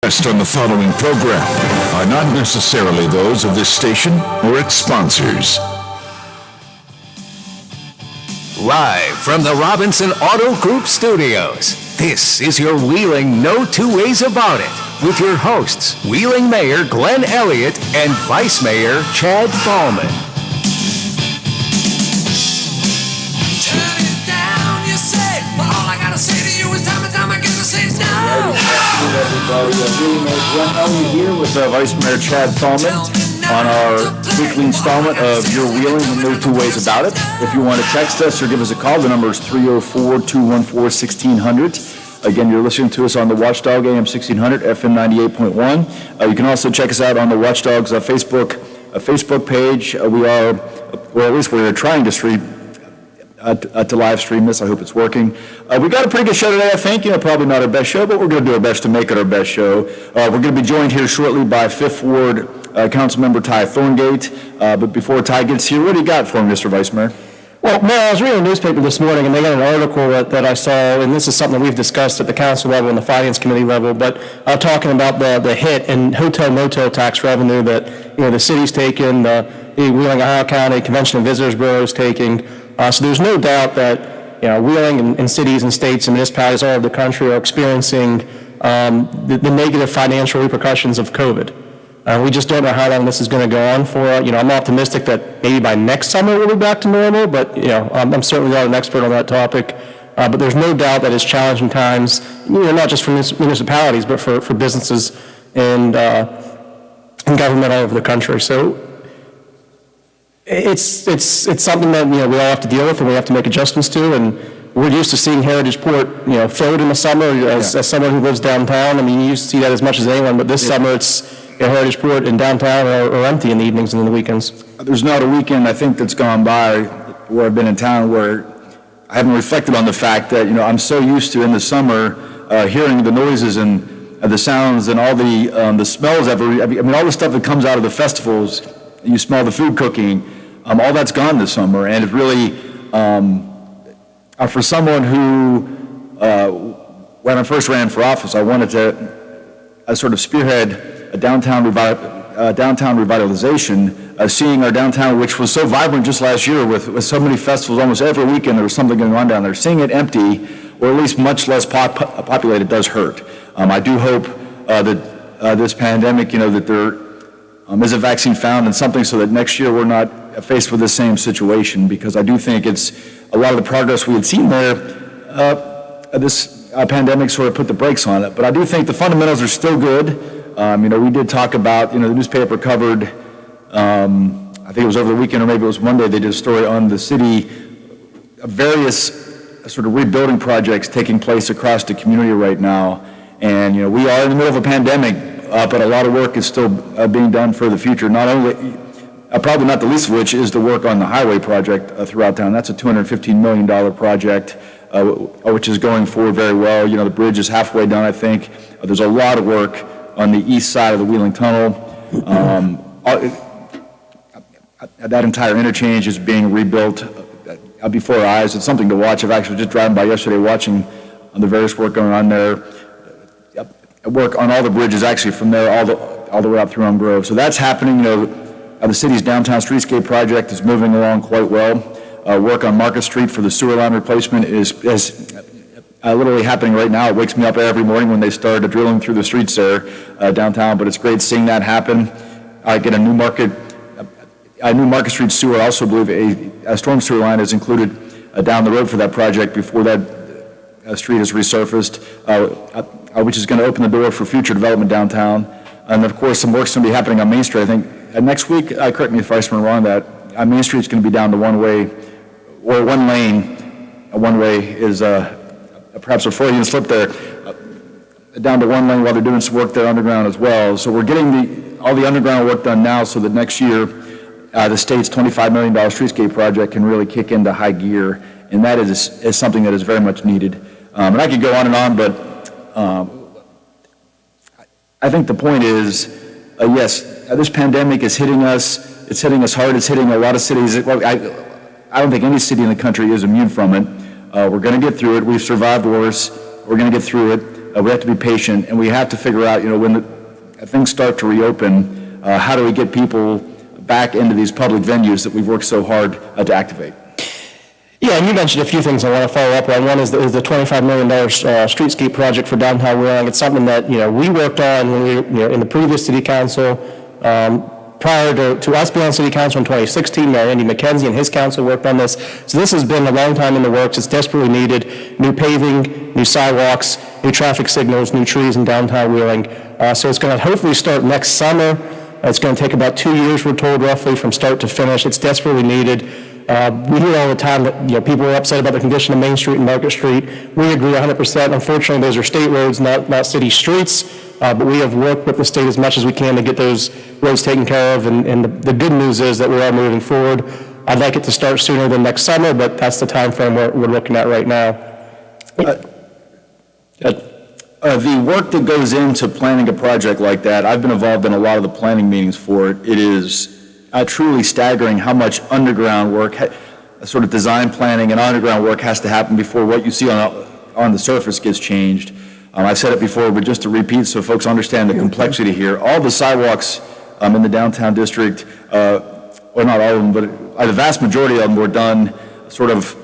On the following program are not necessarily those of this station or its sponsors. Live from the Robinson Auto Group Studios, this is your Wheeling No Two Ways About It with your hosts, Wheeling Mayor Glenn Elliott and Vice Mayor Chad Ballman. Turn it down, you say, but all I gotta say to you is time and time again to say no. Everybody, Wheeling Mayor Glenn Elliott here with Vice Mayor Chad Ballman on our weekly installment of Your Wheeling and No Two Ways About It. If you want to text us or give us a call, the number is 304-214-1600. Again, you're listening to us on the Watchdog AM 1600, FM 98.1. You can also check us out on the Watchdog's Facebook page. We're trying to stream to live stream this. I hope it's working. We got a pretty good show today, I think. Probably not our best show, but we're going to do our best to make it our best show. We're going to be joined here shortly by Fifth Ward Councilmember Ty Thorngate. But before Ty gets here, what do you got for me, Mr. Vice Mayor? Well, Mayor, I was reading a newspaper this morning, and they got an article that I saw, and this is something we've discussed at the council level and the finance committee level, but talking about the hit in hotel-motel tax revenue that the city's taking, the Wheeling, Ohio County Convention and Visitors Bureau is taking. So there's no doubt that Wheeling and cities and states and municipalities all over the country are experiencing the negative financial repercussions of COVID. We just don't know how long this is going to go on for. I'm optimistic that maybe by next summer we'll be back to normal, but I'm certainly not an expert on that topic. But there's no doubt that it's challenging times, not just for municipalities, but for businesses and government all over the country. So it's something that we all have to deal with and we have to make adjustments to. And we're used to seeing Heritage Port filled in the summer as someone who lives downtown. I mean, you see that as much as anyone, but this summer it's Heritage Port in downtown are empty in the evenings and in the weekends. There's not a weekend, I think, that's gone by where I've been in town where I haven't reflected on the fact that, I'm so used to in the summer hearing the noises and the sounds and all the smells. All the stuff that comes out of the festivals. You smell the food cooking. All that's gone this summer. And it really, for someone who, when I first ran for office, I wanted to sort of spearhead a downtown revitalization, seeing our downtown, which was so vibrant just last year with so many festivals, almost every weekend there was something going on down there. Seeing it empty, or at least much less populated, does hurt. I do hope that this pandemic, that there is a vaccine found and something so that next year we're not faced with the same situation, because I do think it's a lot of the progress we had seen there, this pandemic sort of put the brakes on it. But I do think the fundamentals are still good. We did talk about, the newspaper covered, I think it was over the weekend or maybe it was Monday, they did a story on the city, various sort of rebuilding projects taking place across the community right now. And, we are in the middle of a pandemic, but a lot of work is still being done for the future. Not only, probably not the least of which is the work on the highway project throughout town. That's a $215 million project, which is going forward very well. The bridge is halfway done, I think. There's a lot of work on the east side of the Wheeling Tunnel. That entire interchange is being rebuilt before our eyes. It's something to watch. I've actually just driving by yesterday watching the various work going on there. Work on all the bridges actually from there all the way up through Elm Grove. So that's happening. The city's downtown streetscape project is moving along quite well. Work on Market Street for the sewer line replacement is literally happening right now. It wakes me up every morning when they start drilling through the streets there downtown, but it's great seeing that happen. I get a new Market Street sewer. I also believe a storm sewer line is included down the road for that project before that street is resurfaced, which is going to open the door for future development downtown. And of course, some work's going to be happening on Main Street. I think next week, correct me if I'm wrong, that Main Street's going to be down to one way, or one lane. One way is perhaps a Freudian slip there, down to one lane while they're doing some work there underground as well. So we're getting all the underground work done now so that next year the state's $25 million streetscape project can really kick into high gear, and that is something that is very much needed. And I could go on, but I think the point is, yes, this pandemic is hitting us. It's hitting us hard. It's hitting a lot of cities. Well, I don't think any city in the country is immune from it. We're going to get through it. We've survived worse. We're going to get through it. We have to be patient, and we have to figure out, when things start to reopen, how do we get people back into these public venues that we've worked so hard to activate? Yeah, and you mentioned a few things I want to follow up on. One is the $25 million streetscape project for downtown Wheeling. It's something that, we worked on when we, in the previous city council, prior to us being on city council in 2016, Andy McKenzie and his council worked on this. So this has been a long time in the works. It's desperately needed. New paving, new sidewalks, new traffic signals, new trees in downtown Wheeling. So it's going to hopefully start next summer. It's going to take about 2 years, we're told, roughly, from start to finish. It's desperately needed. We hear all the time that people are upset about the condition of Main Street and Market Street. We agree 100%. Unfortunately, those are state roads, not city streets. But we have worked with the state as much as we can to get those roads taken care of. And the good news is that we are moving forward. I'd like it to start sooner than next summer, but that's the time frame we're looking at right now. The work that goes into planning a project like that, I've been involved in a lot of the planning meetings for it. It is truly staggering how much underground work, sort of design planning and underground work has to happen before what you see on the surface gets changed. I've said it before, but just to repeat so folks understand the complexity here, all the sidewalks in the downtown district, or not all of them, but the vast majority of them were done sort of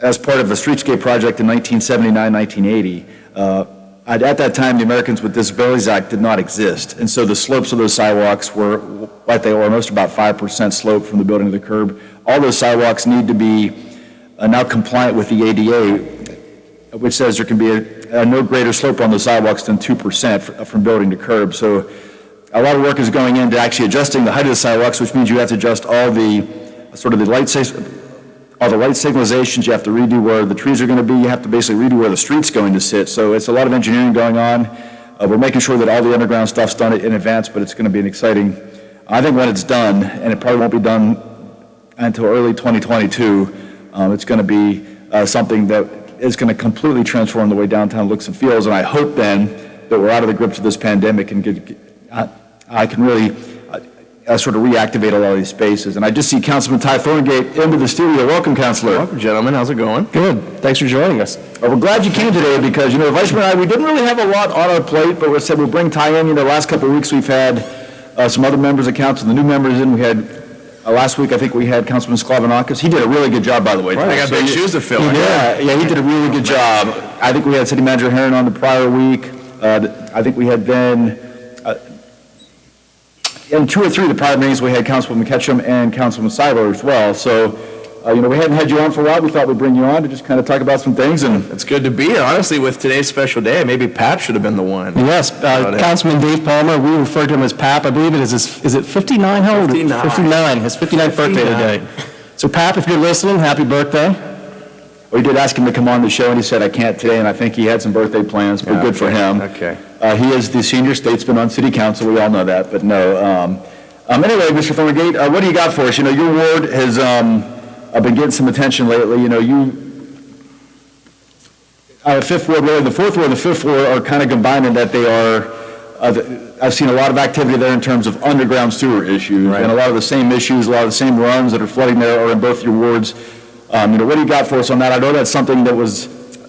as part of a streetscape project in 1979, 1980. At that time, the Americans with Disabilities Act did not exist, and so the slopes of those sidewalks were what they were, almost about 5% slope from the building to the curb. All those sidewalks need to be now compliant with the ADA, which says there can be a no greater slope on the sidewalks than 2% from building to curb. So a lot of work is going into actually adjusting the height of the sidewalks, which means you have to adjust all the sort of the light signalizations. You have to redo where the trees are going to be. You have to basically redo where the street's going to sit. So it's a lot of engineering going on. We're making sure that all the underground stuff's done in advance, but it's going to be an exciting, I think when it's done, and it probably won't be done until early 2022, it's going to be something that is going to completely transform the way downtown looks and feels. And I hope then that we're out of the grips of this pandemic and I can really sort of reactivate a lot of these spaces. And I just see Councilman Ty Thorngate into the studio. Welcome, Councilor. Welcome, gentlemen. How's it going? Good. Thanks for joining us. Well, we're glad you came today because, Vice Mayor and I, we didn't really have a lot on our plate, but we said we'll bring Ty in. The last couple of weeks we've had some other members of council, the new members in. We had, last week I think we had Councilman Sklavonakis. He did a really good job, by the way. Right, I got big shoes to fill. Yeah, he did a really good job. I think we had City Manager Herron on the prior week. I think we had then, in 2 or 3 of the prior meetings, we had Councilman McKetchum and Councilman Seidler as well. So, we hadn't had you on for a while. We thought we'd bring you on to just kind of talk about some things. And it's good to be here. Honestly, with today's special day, maybe Pap should have been the one. Yes, Councilman Dave Palmer, we refer to him as Pap. I believe it is it 59? How old? 59. 59. His 59th birthday today. So Pap, if you're listening, happy birthday. We did ask him to come on the show, and he said, I can't today, and I think he had some birthday plans, but good for him. Okay. He is the senior statesman on city council. We all know that, but no. Anyway, Mr. Thorngate, what do you got for us? Your ward has been getting some attention lately. Fifth Ward, really, the Fourth Ward and the Fifth Ward are kind of combined in that they are, I've seen a lot of activity there in terms of underground sewer issues, right. And a lot of the same issues, a lot of the same runs that are flooding there are in both your wards. What do you got for us on that? I know that's something that was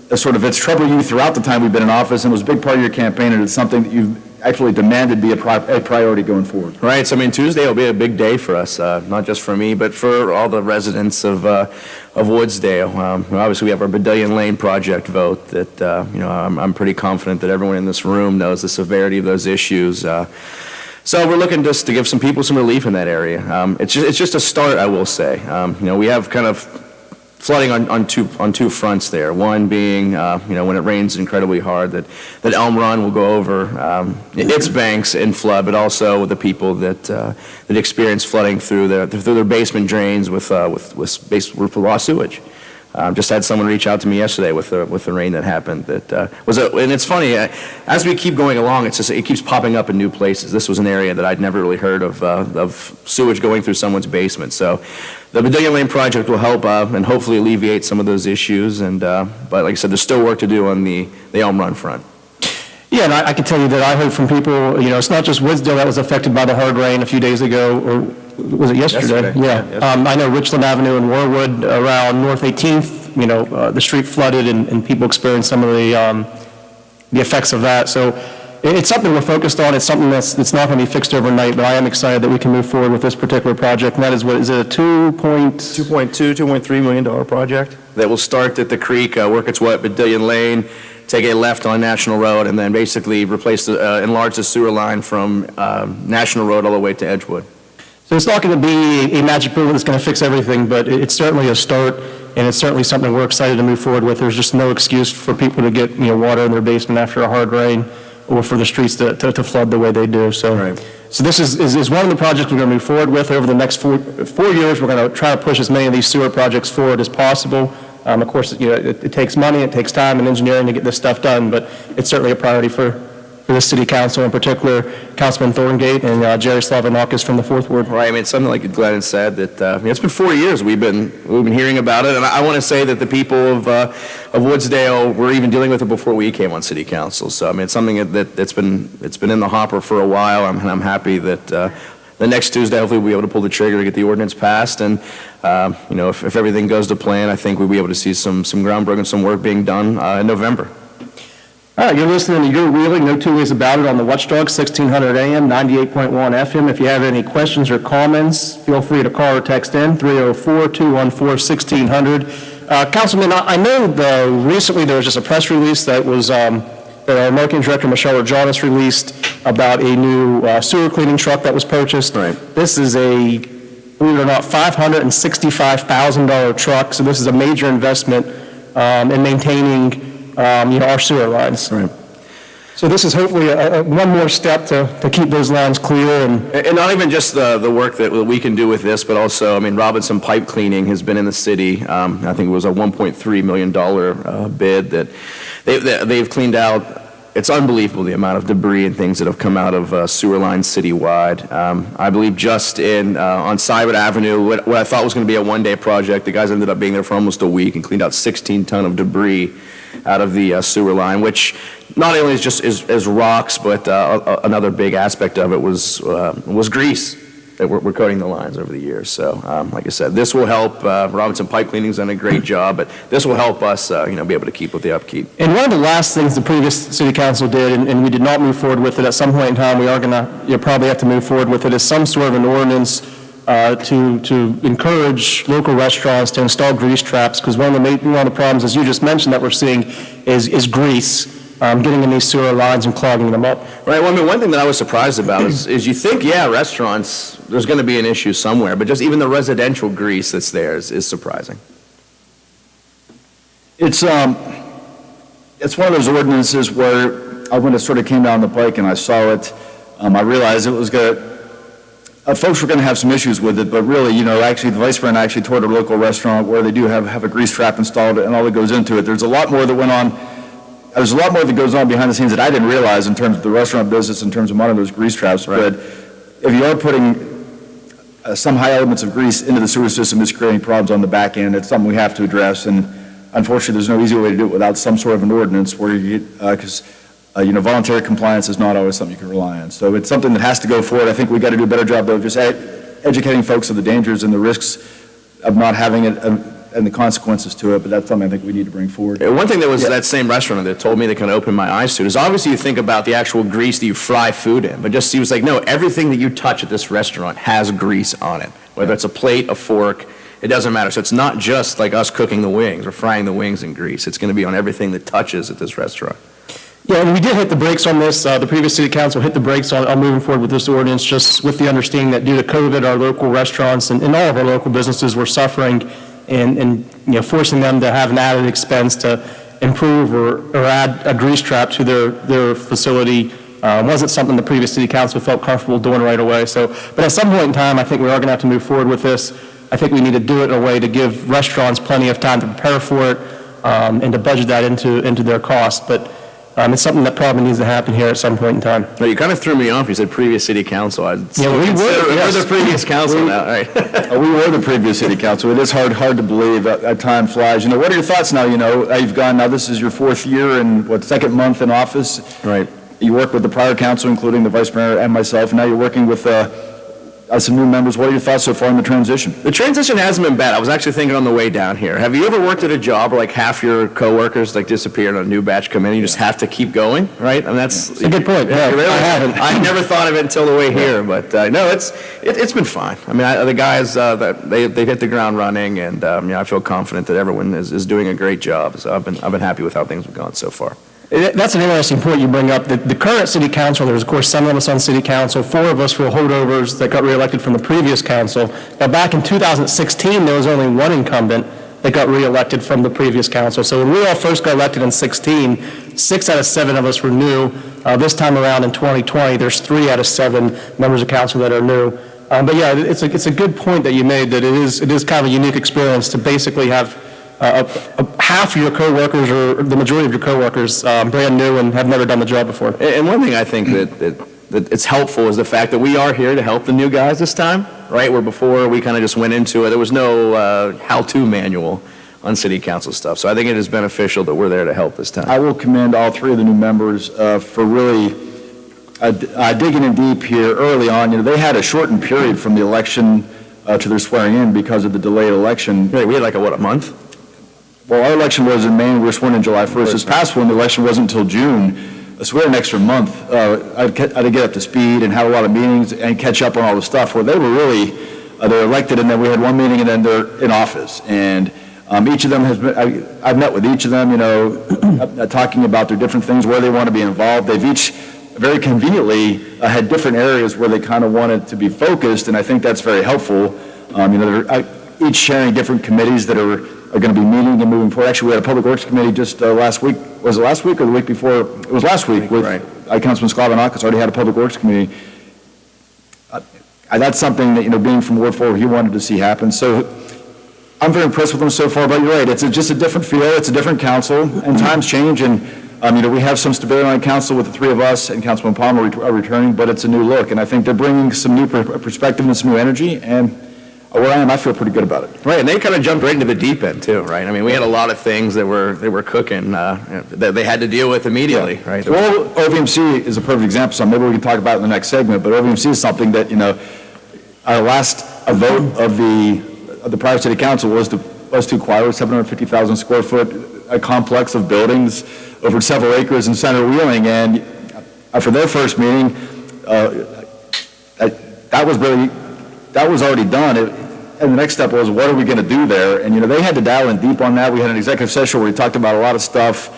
it's troubled you throughout the time we've been in office, and was a big part of your campaign, and it's something that you've actually demanded be a priority going forward. Right. So, Tuesday will be a big day for us, not just for me, but for all the residents of Woodsdale. Obviously, we have our Bedelia Lane project vote that, I'm pretty confident that everyone in this room knows the severity of those issues. So we're looking just to give some people some relief in that area. It's just a start, I will say. We have kind of flooding on two fronts there. One being, when it rains incredibly hard, that Elm Run will go over its banks in flood, but also the people that experience flooding through their basement drains with raw sewage. Just had someone reach out to me yesterday with the rain that happened. And it's funny, as we keep going along, it keeps popping up in new places. This was an area that I'd never really heard of sewage going through someone's basement. So the Bedelia Lane project will help and hopefully alleviate some of those issues. But like I said, there's still work to do on the Elm Run front. Yeah, and I can tell you that I heard from people, it's not just Woodsdale that was affected by the hard rain a few days ago, or was it yesterday? Yeah. Yesterday. I know Richland Avenue and Warwood around North 18th, the street flooded and people experienced some of the effects of that. So it's something we're focused on. It's something that's not going to be fixed overnight, but I am excited that we can move forward with this particular project. And that is, what is it, a $2.3 million project that will start at the creek, work its way up Bedelia Lane, take a left on National Road, and then basically enlarge the sewer line from National Road all the way to Edgewood. So it's not going to be a magic bullet that's going to fix everything, but it's certainly a start, and it's certainly something we're excited to move forward with. There's just no excuse for people to get, water in their basement after a hard rain, or for the streets to flood the way they do. So, Right. So this is one of the projects we're going to move forward with over the next four years. We're going to try to push as many of these sewer projects forward as possible. Of course, it takes money, it takes time and engineering to get this stuff done, but it's certainly a priority for this city council, in particular, Councilman Thorngate and Jerry Slavanakis from the Fourth Ward. Right, I mean, it's something like Glenn had said that, it's been 4 years we've been hearing about it, and I want to say that the people of Woodsdale were even dealing with it before we came on city council. So, I mean, it's something that's been in the hopper for a while. I'm happy that the next Tuesday, hopefully, we'll be able to pull the trigger to get the ordinance passed, and if everything goes to plan, I think we'll be able to see some groundbreaking, some work being done in November. All right, you're listening to Your Wheeling, No Two Ways About It, on the Watchdog, 1600 AM, 98.1 FM. If you have any questions or comments, feel free to call or text in, 304-214-1600. Councilman, I know recently there was just a press release that was that our marketing director, Michelle Rajanis, released about a new sewer cleaning truck that was purchased. Right. This is a, believe it or not, $565,000 truck, so this is a major investment in maintaining our sewer lines. Right. So this is hopefully one more step to keep those lines clear. And not even just the work that we can do with this, but also, I mean, Robinson Pipe Cleaning has been in the city. I think it was a $1.3 million bid that they've cleaned out. It's unbelievable the amount of debris and things that have come out of sewer lines citywide. I believe just on Cybert Avenue, what I thought was going to be a one-day project, the guys ended up being there for almost a week and cleaned out 16 ton of debris out of the sewer line, which not only is just is rocks, but another big aspect of it was grease that we're coating the lines over the years. So, like I said, this will help. Robinson Pipe Cleaning's done a great job, but this will help us, be able to keep with the upkeep. And one of the last things the previous city council did, and we did not move forward with it at some point in time, we are going to probably have to move forward with it, is some sort of an ordinance to encourage local restaurants to install grease traps, because one of the problems, as you just mentioned, that we're seeing is grease getting in these sewer lines and clogging them up. Right. Well, I mean, one thing that I was surprised about is you think, restaurants, there's going to be an issue somewhere, but just even the residential grease that's there is surprising. It's one of those ordinances where when it sort of came down the pike and I saw it, I realized it was going to, folks were going to have some issues with it, but really, actually, the vice president actually toured a local restaurant where they do have a grease trap installed and all that goes into it. There's a lot more that went on. There's a lot more that goes on behind the scenes that I didn't realize in terms of the restaurant business, in terms of monitoring those grease traps. Right. But if you are putting some high elements of grease into the sewer system, it's creating problems on the back end. It's something we have to address, and unfortunately, there's no easy way to do it without some sort of an ordinance where you get, because voluntary compliance is not always something you can rely on. So it's something that has to go forward. I think we've got to do a better job, though, of just educating folks of the dangers and the risks of not having it and the consequences to it, but that's something I think we need to bring forward. One thing that was that same restaurant that told me that kind of opened my eyes to it is obviously you think about the actual grease that you fry food in, but just he was like, no, everything that you touch at this restaurant has grease on it, whether it's a plate, a fork, it doesn't matter. So it's not just like us cooking the wings or frying the wings in grease. It's going to be on everything that touches at this restaurant. Yeah, and we did hit the brakes on this. The previous city council hit the brakes on moving forward with this ordinance, just with the understanding that due to COVID, our local restaurants and all of our local businesses were suffering and forcing them to have an added expense to improve or add a grease trap to their facility wasn't something the previous city council felt comfortable doing right away. So, but at some point in time, I think we are going to have to move forward with this. I think we need to do it in a way to give restaurants plenty of time to prepare for it and to budget that into their costs. But it's something that probably needs to happen here at some point in time. No, you kind of threw me off. You said previous city council. We were the previous council now. All right. We were the previous city council. It is hard to believe that time flies. What are your thoughts now? You've gone, now this is your fourth year and second month in office. Right. You worked with the prior council, including the vice mayor and myself, and now you're working with some new members. What are your thoughts so far on the transition? The transition hasn't been bad. I was actually thinking on the way down here. Have you ever worked at a job where like half your coworkers like disappear and a new batch come in? You just have to keep going, right? And that's a good point. Yeah, Yeah, really, I haven't. I never thought of it until the way here, but no, it's been fine. I mean, the guys they hit the ground running, and I feel confident that everyone is doing a great job. So I've been happy with how things have gone so far. That's an interesting point you bring up. The current city council, there's of course 7 of us on city council, 4 of us were holdovers that got reelected from the previous council. Now back in 2016, there was only 1 incumbent that got reelected from the previous council. So when we all first got elected in 16, 6 out of 7 of us were new. This time around in 2020, there's 3 out of 7 members of council that are new. But yeah, it's a good point that you made, that it is kind of a unique experience to basically have half your coworkers or the majority of your coworkers brand new and have never done the job before. And one thing I think that it's helpful is the fact that we are here to help the new guys this time, right? Where before we kind of just went into it, there was no how-to manual on city council stuff. So I think it is beneficial that we're there to help this time. I will commend all 3 of the new members for really digging in deep here early on. They had a shortened period from the election to their swearing in because of the delayed election. Right, we had like a month? Well, our election was in May, we were sworn in July 1st. This past one, the election wasn't until June, so we had an extra month. I had to get up to speed and have a lot of meetings and catch up on all the stuff where they were really, they're elected, and then we had one meeting, and then they're in office. And each of them has been, I've met with each of them, talking about their different things, where they want to be involved. They've each very conveniently had different areas where they kind of wanted to be focused, and I think that's very helpful. They're each sharing different committees that are going to be meeting and moving forward. Actually, we had a Public Works Committee just last week. Was it last week or the week before? It was last week with Councilman Sklavanakis. Already had a Public Works Committee. That's something that, being from Ward 4, he wanted to see happen. So I'm very impressed with them so far, but you're right. It's just a different feel. It's a different council, and times change. And, we have some stability on council with the 3 of us and Councilman Palmer are returning, but it's a new look. And I think they're bringing some new perspective and some new energy. And where I am, I feel pretty good about it. Right, and they kind of jumped right into the deep end too, right? I mean, we had a lot of things that were cooking that they had to deal with immediately, right? Well, OVMC is a perfect example, so maybe we can talk about it in the next segment, but OVMC is something that, our last vote of the prior city council was to acquire 750,000 square foot a complex of buildings over several acres in Center Wheeling, and for their first meeting, that was already done. And the next step was, what are we going to do there? And, they had to dial in deep on that. We had an executive session where we talked about a lot of stuff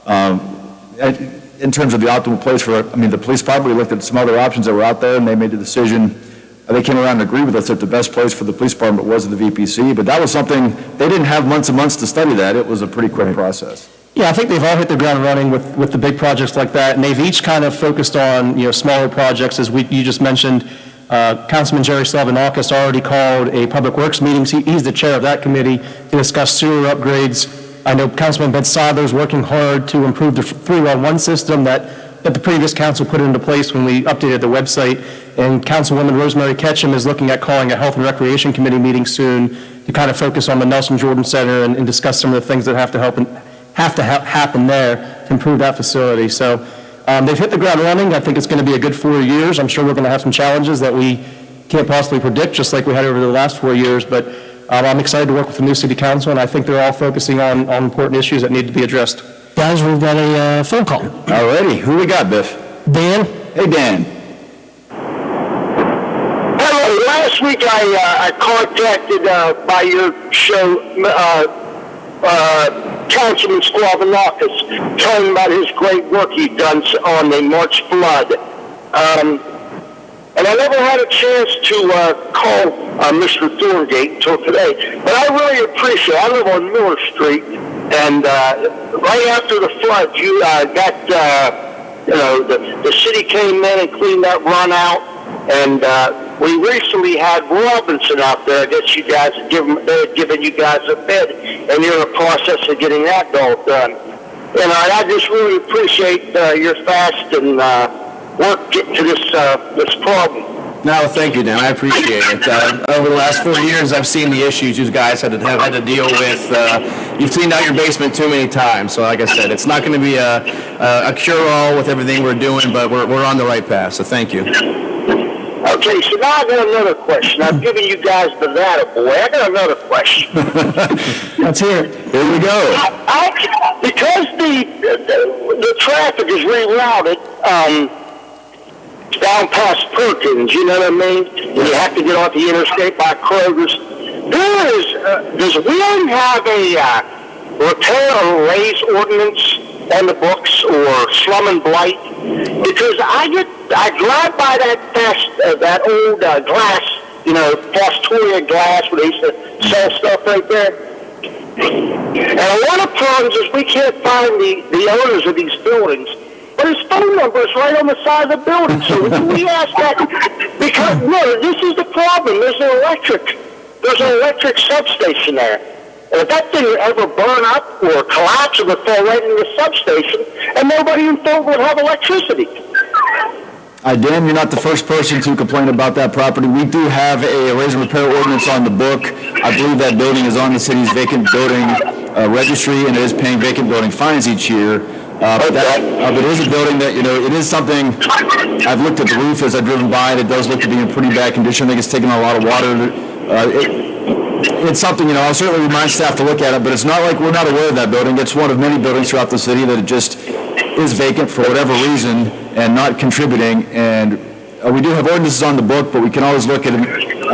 in terms of the optimal place for, the police department. We looked at some other options that were out there, and they made the decision. They came around and agreed with us that the best place for the police department was the VPC. But that was something, they didn't have months and months to study that. It was a pretty quick process. Yeah, I think they've all hit the ground running with the big projects like that, and they've each kind of focused on, smaller projects, as you just mentioned. Councilman Jerry Sklavanakis already called a Public Works meeting. He's the chair of that committee to discuss sewer upgrades. I know Councilman Ben Sadler is working hard to improve the 311 system that the previous council put into place when we updated the website. And Councilwoman Rosemary Ketchum is looking at calling a Health and Recreation Committee meeting soon to kind of focus on the Nelson Jordan Center and discuss some of the things that have to happen there to improve that facility. So they've hit the ground running. I think it's going to be a good 4 years. I'm sure we're going to have some challenges that we can't possibly predict, just like we had over the last 4 years. But I'm excited to work with the new city council, and I think they're all focusing on important issues that need to be addressed. Guys, we've got a phone call. All righty. Who we got, Biff? Dan? Hey, Dan. Hello. Last week I contacted by your show Councilman Sklavanakis, telling about his great work he'd done on the March flood. And I never had a chance to call Mr. Thorngate until today. But I really appreciate it. I live on Miller Street, and right after the flood, you the city came in and cleaned that run out, and we recently had Robinson out there. I guess you guys had given you guys a bid, and you're in the process of getting that all done. And I just really appreciate your fast and work getting to this problem. No, thank you, Dan. I appreciate it. Over the last 4 years, I've seen the issues you guys have had to deal with. You've cleaned out your basement too many times. So like I said, it's not going to be a cure-all with everything we're doing, but we're on the right path. So thank you. Okay, so now I got another question. I've given you guys the data boy. I got another question. Let's hear it. Here we go. Because the traffic is rerouted down past Perkins, you know what I mean? You have to get off the interstate by Kroger's. Does Wheeling have a repair or raise ordinance on the books, or slum and blight? Because I drive by that old glass, Fostoria glass where they used to sell stuff right there. And a lot of problems is we can't find the owners of these buildings. But his phone number is right on the side of the building. So we ask that because, no, this is the problem. There's an electric substation there. And if that thing ever burn up or collapse, it would fall right into the substation, and nobody in Fulton would have electricity. Dan, you're not the first person to complain about that property. We do have a raise and repair ordinance on the book. I believe that building is on the city's vacant building registry, and it is paying vacant building fines each year. But it is a building that, it is something, I've looked at the roof as I've driven by, and it does look to be in pretty bad condition. I think it's taken a lot of water. It's something, I'll certainly remind staff to look at it, but it's not like we're not aware of that building. It's one of many buildings throughout the city that it just is vacant for whatever reason and not contributing. And we do have ordinances on the book, but we can always look at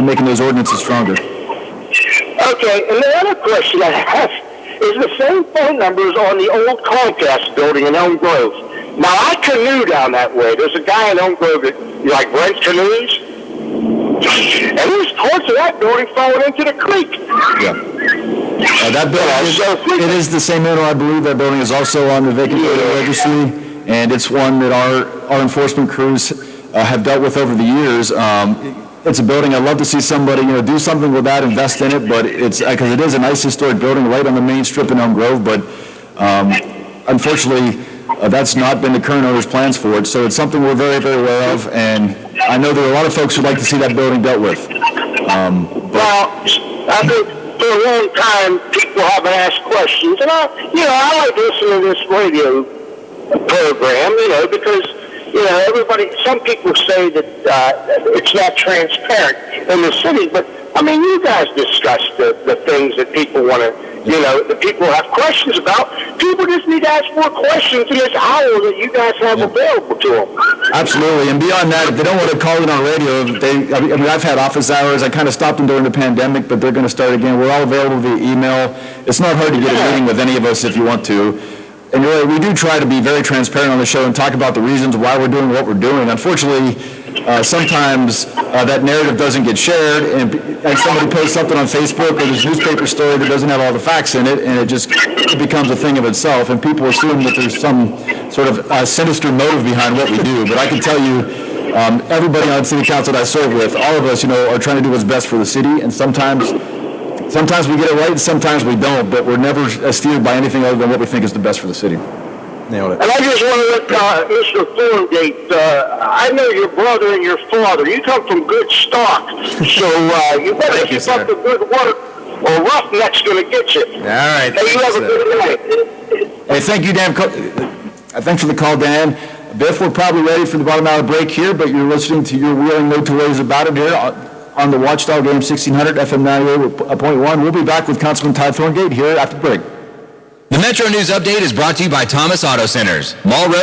making those ordinances stronger. Okay, and the other question I have is the same phone numbers on the old Comcast building in Elm Grove. Now, I canoe down that way. There's a guy in Elm Grove that, rents canoes. And there's parts of that building falling into the creek. Yeah. That building, it is the same owner, I believe. That building is also on the vacant building registry, and it's one that our enforcement crews have dealt with over the years. It's a building I'd love to see somebody, do something with that, invest in it, but it's because it is a nice historic building right on the main strip in Elm Grove, but unfortunately, that's not been the current owner's plans for it, so it's something we're very, very aware of, and I know there are a lot of folks who'd like to see that building dealt with. Well, I think for a long time, people haven't asked questions, and I like listening to this radio program, because some people say that it's not transparent in the city, but you guys discuss the things that people want to, that people have questions about. People just need to ask more questions in this hour that you guys have available to them. Absolutely, and beyond that, if they don't want to call in on radio, I've had office hours. I kind of stopped them during the pandemic, but they're going to start again. We're all available via email. It's not hard to get a meeting with any of us if you want to. And we do try to be very transparent on the show and talk about the reasons why we're doing what we're doing. Unfortunately, sometimes that narrative doesn't get shared, and somebody posts something on Facebook or this newspaper story that doesn't have all the facts in it, and it becomes a thing of itself, and people assume that there's some sort of sinister motive behind what we do. But I can tell you, everybody on city council that I serve with, all of us, are trying to do what's best for the city, and sometimes we get it right, and sometimes we don't, but we're never steered by anything other than what we think is the best for the city. Nailed it. And I just want to let Mr. Thorngate, I know your brother and your father. You come from good stock, so you better keep up the good work, or Roughneck's going to get you. All right. Hey, you have a good night. Hey, thank you, Dan. Thanks for the call, Dan. Biff, we're probably ready for the bottom hour break here, but you're listening to your Wheeling No Two Ways About It here on the Watchdog AM 1600, FM 98.1. We'll be back with Councilman Ty Thorngate here after the break. The Metro News Update is brought to you by Thomas Auto Centers, Mall Road,